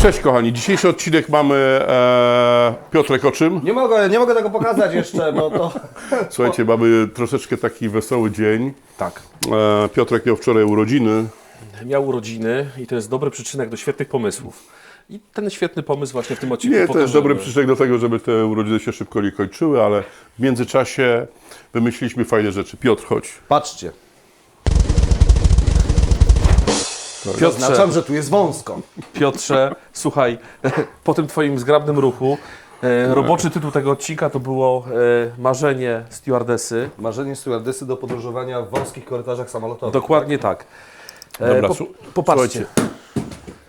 Cześć kochani, dzisiejszy odcinek mamy Piotrek o czym? Nie mogę tego pokazać jeszcze, bo to... Słuchajcie, mamy troszeczkę taki wesoły dzień. Tak. Piotrek miał wczoraj urodziny. Miał urodziny i to jest dobry przyczynek do świetnych pomysłów. I ten świetny pomysł właśnie w tym odcinku Nie, to jest pokażemy. dobry przyczynek do tego, żeby te urodziny się szybko nie kończyły, ale w międzyczasie wymyśliliśmy fajne rzeczy. Piotr, chodź. Patrzcie. Piotrze, Zaznaczam, że tu jest wąsko. Piotrze, słuchaj, po tym twoim zgrabnym ruchu, roboczy tytuł tego odcinka to było Marzenie stewardesy. Marzenie stewardesy do podróżowania w wąskich korytarzach samolotowych. Dokładnie tak. Dobra, Popatrzcie.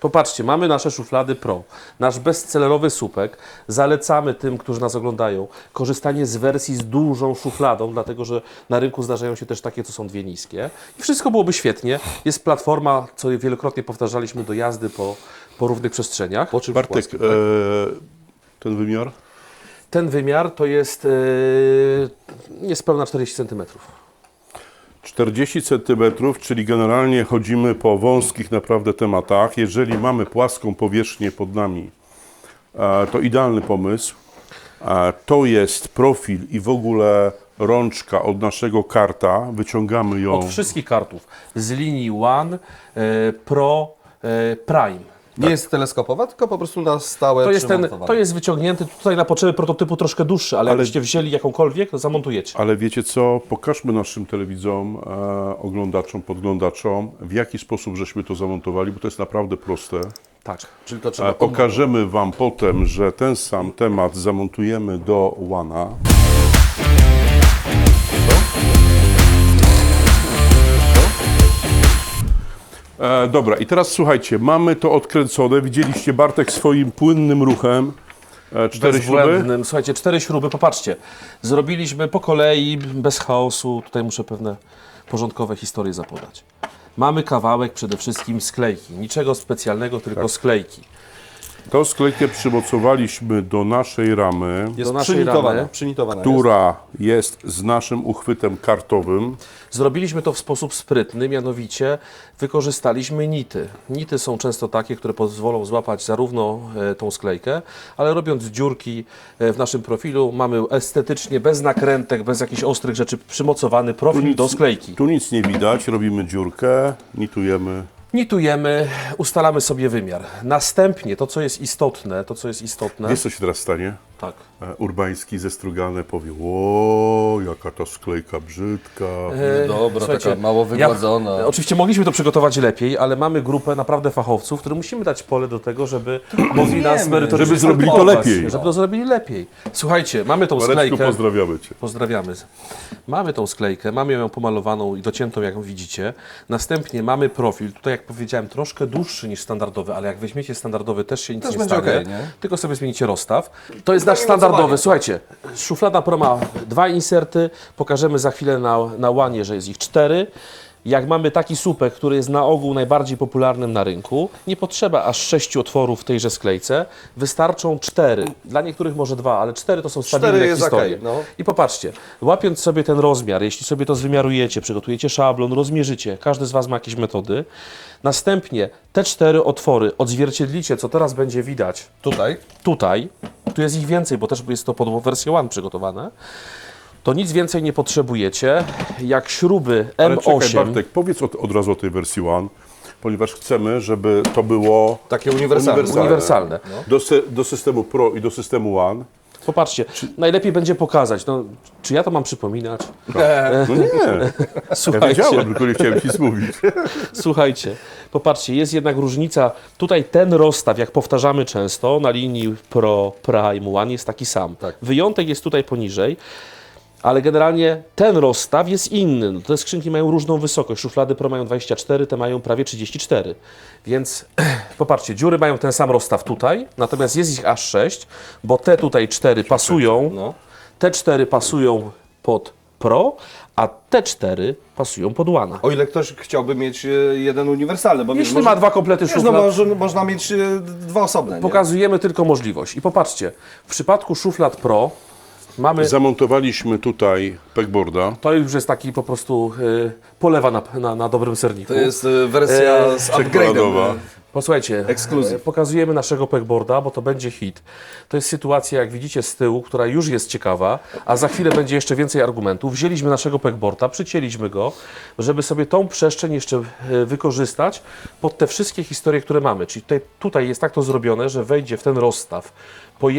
Popatrzcie, mamy nasze szuflady Pro, nasz bestsellerowy słupek. Zalecamy tym, którzy nas oglądają, korzystanie z wersji z dużą szufladą, dlatego że na rynku zdarzają się też takie, co są dwie niskie. I wszystko byłoby świetnie. Jest platforma, co wielokrotnie powtarzaliśmy, do jazdy po równych przestrzeniach. Po czym Bartek, płaskim, tak? ten wymiar? Ten wymiar to jest niespełna 40 cm. 40 cm, czyli generalnie chodzimy po wąskich naprawdę tematach. Jeżeli mamy płaską powierzchnię pod nami, to idealny pomysł. To jest profil i w ogóle rączka od naszego karta. Wyciągamy ją. Od wszystkich kartów. Z linii One, Pro, Prime. Nie jest teleskopowa, tylko po prostu na stałe przymontowana. To jest wyciągnięty tutaj na potrzeby prototypu troszkę dłuższy, ale jakbyście wzięli jakąkolwiek, to zamontujecie. Ale wiecie co? Pokażmy naszym telewidzom, oglądaczom, podglądaczom, w jaki sposób żeśmy to zamontowali, bo to jest naprawdę proste. Tak. Czyli to trzeba Pokażemy Wam potem, że ten sam temat zamontujemy do One'a. Dobra, i teraz słuchajcie, mamy to odkręcone. Widzieliście Bartek swoim płynnym ruchem. 4 śruby. Bezbłędnym. Słuchajcie, 4 śruby, popatrzcie. Zrobiliśmy po kolei, bez chaosu. Tutaj muszę pewne porządkowe historie zapodać. Mamy kawałek przede wszystkim sklejki. Niczego specjalnego, tylko sklejki. Tą sklejkę przymocowaliśmy do naszej ramy, Jest do naszej przynitowana, ramy, przynitowana która jest z naszym uchwytem kartowym. Zrobiliśmy to w sposób sprytny, mianowicie wykorzystaliśmy nity. Nity są często takie, które pozwolą złapać zarówno tą sklejkę, ale robiąc dziurki w naszym profilu mamy estetycznie, bez nakrętek, bez jakichś ostrych rzeczy przymocowany profil do sklejki. Tu nic nie widać, robimy dziurkę, nitujemy. Nitujemy, ustalamy sobie wymiar. Następnie to, co jest istotne, Wiesz, co się teraz stanie? tak. Urbański ze Strugane powie: o, jaka ta sklejka brzydka. Dobra, Słuchajcie, taka mało wygładzona. Oczywiście mogliśmy to przygotować lepiej, ale mamy grupę naprawdę fachowców, którym musimy dać pole do tego, żeby mogli nas merytorycznie żeby zrobili to skontrolować, lepiej. Żeby to zrobili lepiej. Słuchajcie, mamy tą Mareczku, sklejkę. pozdrawiamy Cię. Pozdrawiamy. Mamy tą sklejkę, mamy ją pomalowaną i dociętą, jak widzicie. Następnie mamy profil, tutaj jak powiedziałem, troszkę dłuższy niż standardowy, ale jak weźmiecie standardowy, też się nic Też nie będzie stanie, okej, nie? tylko sobie zmienicie rozstaw. To jest nasz standardowy, słuchajcie, szuflada Pro ma 2 inserty, pokażemy za chwilę na One, że jest ich 4. Jak mamy taki słupek, który jest na ogół najbardziej popularnym na rynku, nie potrzeba aż 6 otworów w tejże sklejce, wystarczą 4. Dla niektórych może 2, ale 4 to są stabilne jest historie. okej, no. I popatrzcie, łapiąc sobie ten rozmiar, jeśli sobie to wymiarujecie, przygotujecie szablon, rozmierzycie, każdy z Was ma jakieś metody, następnie te 4 otwory odzwierciedlicie, co teraz będzie widać tutaj, tu jest ich więcej, bo też jest to pod wersję One przygotowane, to nic więcej nie potrzebujecie, jak śruby Ale M8. czekaj, Bartek, powiedz od razu o tej wersji One, ponieważ chcemy, żeby to było Takie uniwersalne. do systemu Pro i do systemu One. Popatrzcie, najlepiej będzie pokazać, no, czy ja to mam przypominać? No nie, ja Słuchajcie, wiedziałem, tylko nie chciałem Ci zmówić. słuchajcie, popatrzcie, jest jednak różnica, tutaj ten rozstaw, jak powtarzamy często, na linii Pro, Prime, One jest taki sam. Tak. Wyjątek jest tutaj poniżej, ale generalnie ten rozstaw jest inny. No, te skrzynki mają różną wysokość. Szuflady Pro mają 24, te mają prawie 34. Więc popatrzcie, dziury mają ten sam rozstaw tutaj, natomiast jest ich aż 6, bo te tutaj 4 pasują, No. te 4 pasują pod Pro, a te 4 pasują pod One. O ile ktoś chciałby mieć jeden uniwersalny, bo Jeśli ma 2 komplety wiesz, no szuflad, można mieć 2 osobne. Nie? pokazujemy tylko możliwość. I popatrzcie, w przypadku szuflad Pro mamy... Zamontowaliśmy tutaj pegboarda. To już jest taki po prostu polewa na dobrym serniku. To jest wersja z upgrade'em. Czekoladowa. Posłuchajcie, Ekskluzyw. pokazujemy naszego pegboarda, bo to będzie hit. To jest sytuacja, jak widzicie z tyłu, która już jest ciekawa, a za chwilę będzie jeszcze więcej argumentów. Wzięliśmy naszego pegboarda, przycięliśmy go, żeby sobie tą przestrzeń jeszcze wykorzystać pod te wszystkie historie, które mamy. Czyli tutaj jest tak to zrobione, że wejdzie w ten rozstaw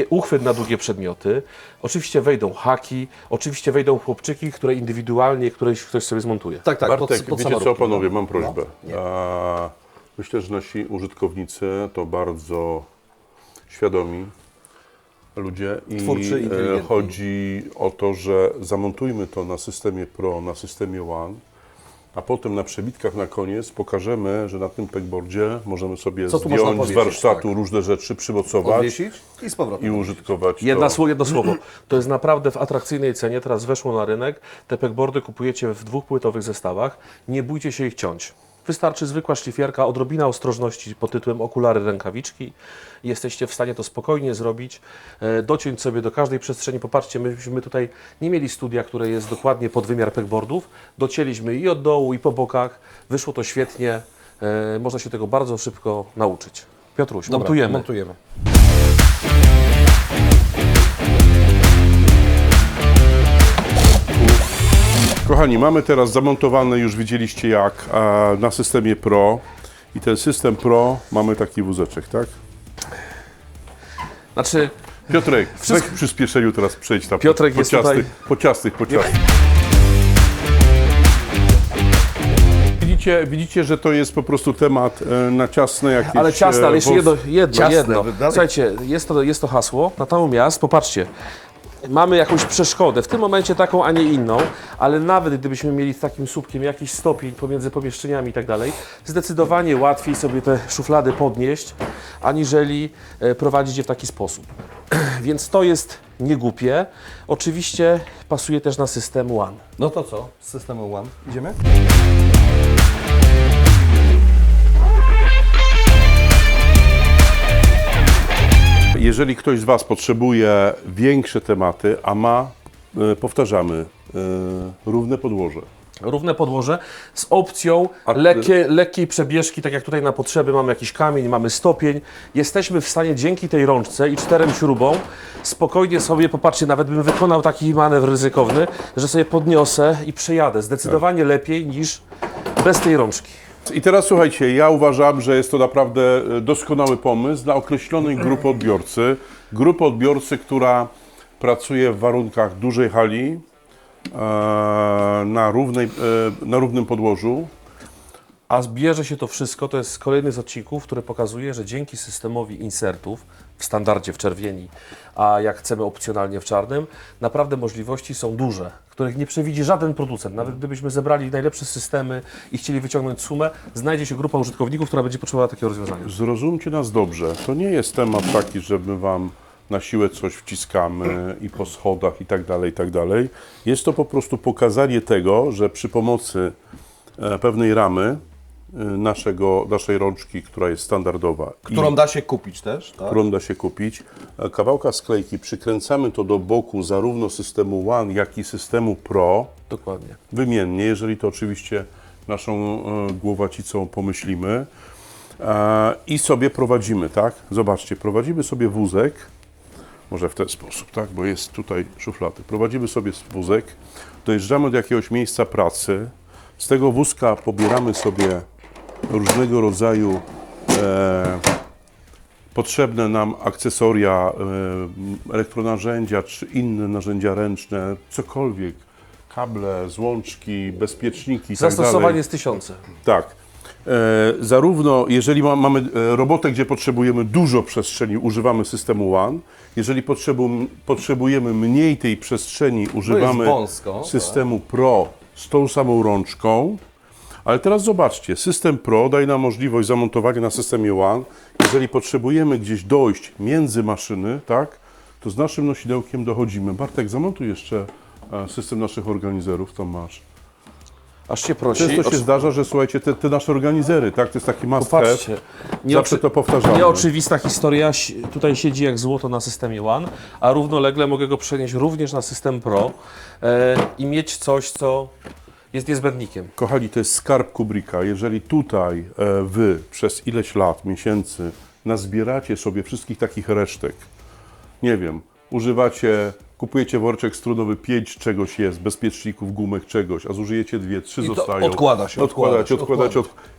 uchwyt na długie przedmioty. Oczywiście wejdą haki, oczywiście wejdą chłopczyki, które indywidualnie ktoś sobie zmontuje. Tak, tak, Bartek, pod wiecie co, samoróbki, panowie, no. mam prośbę. Nie. Myślę, że nasi użytkownicy to bardzo świadomi ludzie i Twórczy, inteligentni. chodzi o to, że zamontujmy to na systemie Pro, na systemie One, a potem na przebitkach na koniec pokażemy, że na tym pegboardzie możemy sobie Co tu można zdjąć z powiesić, warsztatu tak. różne rzeczy, przymocować Odwiesić i z powrotem. i użytkować Jedno to. słowo. To jest naprawdę w atrakcyjnej cenie. Teraz weszło na rynek. Te pegboardy kupujecie w dwupłytowych zestawach. Nie bójcie się ich ciąć. Wystarczy zwykła szlifierka, odrobina ostrożności pod tytułem okulary, rękawiczki. Jesteście w stanie to spokojnie zrobić, dociąć sobie do każdej przestrzeni. Popatrzcie, myśmy tutaj nie mieli studia, które jest dokładnie pod wymiar pegboardów. Docięliśmy i od dołu, i po bokach. Wyszło to świetnie. Można się tego bardzo szybko nauczyć. Piotruś, Dobra, montujemy. montujemy. Kochani, mamy teraz zamontowane, już widzieliście jak, na systemie Pro. I ten system Pro mamy taki wózeczek, tak? Znaczy, Piotrek, weź w przyspieszeniu teraz przejdź tam Piotrek po jest ciastych, tutaj- po ciastych. Widzicie, że to jest po prostu temat na ciasne jakieś... ale ciasne, ale jeszcze Ciasne, jedno. dalej. Słuchajcie, jest to hasło, natomiast popatrzcie, mamy jakąś przeszkodę, w tym momencie taką, a nie inną, ale nawet gdybyśmy mieli z takim słupkiem jakiś stopień pomiędzy pomieszczeniami i tak dalej, zdecydowanie łatwiej sobie te szuflady podnieść, aniżeli prowadzić je w taki sposób. Więc to jest niegłupie. Oczywiście pasuje też na system One. No to co? Z systemu One idziemy? Jeżeli ktoś z Was potrzebuje większe tematy, a ma, powtarzamy, równe podłoże. Równe podłoże z opcją lekkiej przebieżki, tak jak tutaj na potrzeby mamy jakiś kamień, mamy stopień. Jesteśmy w stanie dzięki tej rączce i 4 śrubom spokojnie sobie, popatrzcie, nawet bym wykonał taki manewr ryzykowny, że sobie podniosę i przejadę. Zdecydowanie lepiej niż bez tej rączki. I teraz słuchajcie, ja uważam, że jest to naprawdę doskonały pomysł dla określonej grupy odbiorcy. Grupy odbiorcy, która pracuje w warunkach dużej hali, na równym podłożu. A zbierze się to wszystko, to jest kolejny z odcinków, który pokazuje, że dzięki systemowi insertów w standardzie w czerwieni, a jak chcemy opcjonalnie w czarnym, naprawdę możliwości są duże, których nie przewidzi żaden producent. Nawet gdybyśmy zebrali najlepsze systemy i chcieli wyciągnąć sumę, znajdzie się grupa użytkowników, która będzie potrzebowała takiego rozwiązania. Zrozumcie nas dobrze, to nie jest temat taki, że my Wam na siłę coś wciskamy i po schodach i tak dalej, i tak dalej. Jest to po prostu pokazanie tego, że przy pomocy pewnej ramy naszej rączki, która jest standardowa, Którą da się kupić też, tak? którą da się kupić, kawałka sklejki, przykręcamy to do boku zarówno systemu One, jak i systemu Pro, Dokładnie. wymiennie, jeżeli to oczywiście naszą głowacicą pomyślimy, i sobie prowadzimy, tak? Zobaczcie, prowadzimy sobie wózek, może w ten sposób, tak? Bo jest tutaj szuflady. Prowadzimy sobie wózek, dojeżdżamy do jakiegoś miejsca pracy, z tego wózka pobieramy sobie różnego rodzaju potrzebne nam akcesoria, elektronarzędzia czy inne narzędzia ręczne, cokolwiek, kable, złączki, bezpieczniki i tak dalej. Zastosowanie jest 1000. Tak. Zarówno jeżeli mamy robotę, gdzie potrzebujemy dużo przestrzeni, używamy systemu One. Jeżeli potrzebujemy mniej tej przestrzeni, używamy wąsko, systemu Pro z tą samą rączką. Ale teraz zobaczcie, system Pro daje nam możliwość zamontowania na systemie One. Jeżeli potrzebujemy gdzieś dojść między maszyny, tak, to z naszym nosidełkiem dochodzimy. Bartek, zamontuj jeszcze system naszych organizerów, tam masz. Aż się prosi. Często się zdarza, że słuchajcie, te nasze organizery, tak, to jest taki must have. Popatrzcie, Zawsze to powtarzamy. Nieoczywista historia, tutaj siedzi jak złoto na systemie One, a równolegle mogę go przenieść również na system Pro i mieć coś, co jest niezbędnikiem. Kochani, to jest skarb Kubricka. Jeżeli tutaj wy przez ileś lat, miesięcy nazbieracie sobie wszystkich takich resztek, nie wiem, kupujecie woreczek strunowy, 5 czegoś jest, bezpieczników, gumek, czegoś, a zużyjecie 2, 3 I to zostają. odkłada się, Odkładacie. odkłada.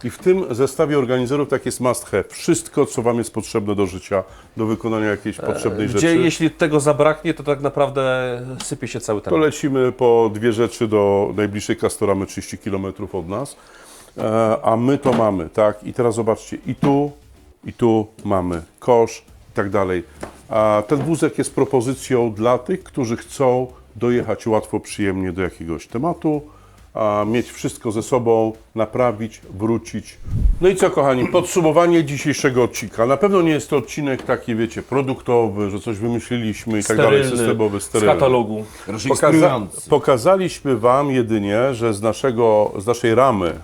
I w tym zestawie organizerów tak jest must have. Wszystko, co wam jest potrzebne do życia, do wykonania jakiejś potrzebnej Gdzie rzeczy. jeśli tego zabraknie, to tak naprawdę sypie się cały To temat. lecimy po 2 rzeczy do najbliższej Castoramy 30 km od nas, a my to mamy, tak? I teraz zobaczcie, i tu mamy kosz i tak dalej. A ten wózek jest propozycją dla tych, którzy chcą dojechać łatwo, przyjemnie do jakiegoś tematu, a mieć wszystko ze sobą, naprawić, wrócić. No i co, kochani, podsumowanie dzisiejszego odcinka. Na pewno nie jest to odcinek taki, wiecie, produktowy, że coś wymyśliliśmy i tak dalej, systemowy, z sterylny. katalogu. Pokazaliśmy Wam jedynie, że z naszej ramy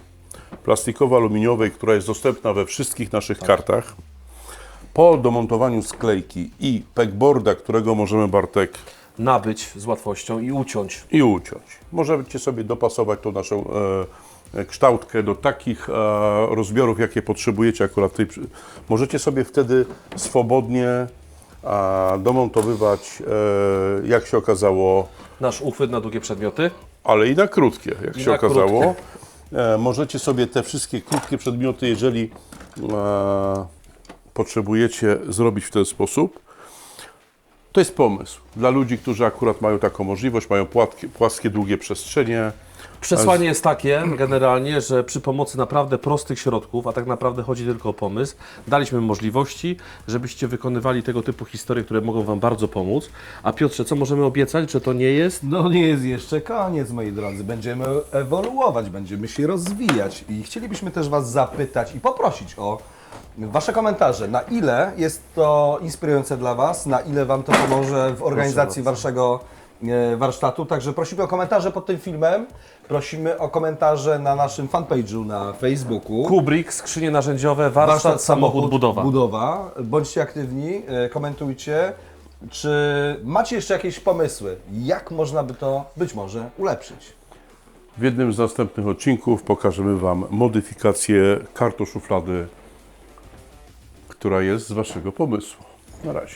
plastikowo-aluminiowej, która jest dostępna we wszystkich naszych kartach, po domontowaniu sklejki i pegboarda, którego możemy, Bartek, Nabyć z łatwością i uciąć. uciąć. Możecie sobie dopasować tą naszą kształtkę do takich rozmiarów, jakie potrzebujecie akurat. Możecie sobie wtedy swobodnie domontowywać, jak się okazało, Nasz uchwyt na długie przedmioty. ale i na krótkie, jak I się na okazało. krótkie. Możecie sobie te wszystkie krótkie przedmioty, jeżeli potrzebujecie, zrobić w ten sposób. To jest pomysł dla ludzi, którzy akurat mają taką możliwość, mają płaskie, długie przestrzenie. Przesłanie jest takie generalnie, że przy pomocy naprawdę prostych środków, a tak naprawdę chodzi tylko o pomysł, daliśmy możliwości, żebyście wykonywali tego typu historie, które mogą Wam bardzo pomóc. A Piotrze, co możemy obiecać, że to nie jest? No nie jest jeszcze koniec, moi drodzy. Będziemy ewoluować, będziemy się rozwijać i chcielibyśmy też Was zapytać i poprosić o Wasze komentarze. Na ile jest to inspirujące dla Was, na ile Wam to pomoże w organizacji Waszego warsztatu. Także prosimy o komentarze pod tym filmem, prosimy o komentarze na naszym fanpage'u na Facebooku. Kubrick, skrzynie narzędziowe, warsztat, samochód, budowa. Bądźcie aktywni, komentujcie. Czy macie jeszcze jakieś pomysły, jak można by to być może ulepszyć? W jednym z następnych odcinków pokażemy Wam modyfikację kartoszuflady, która jest z Waszego pomysłu. Na razie.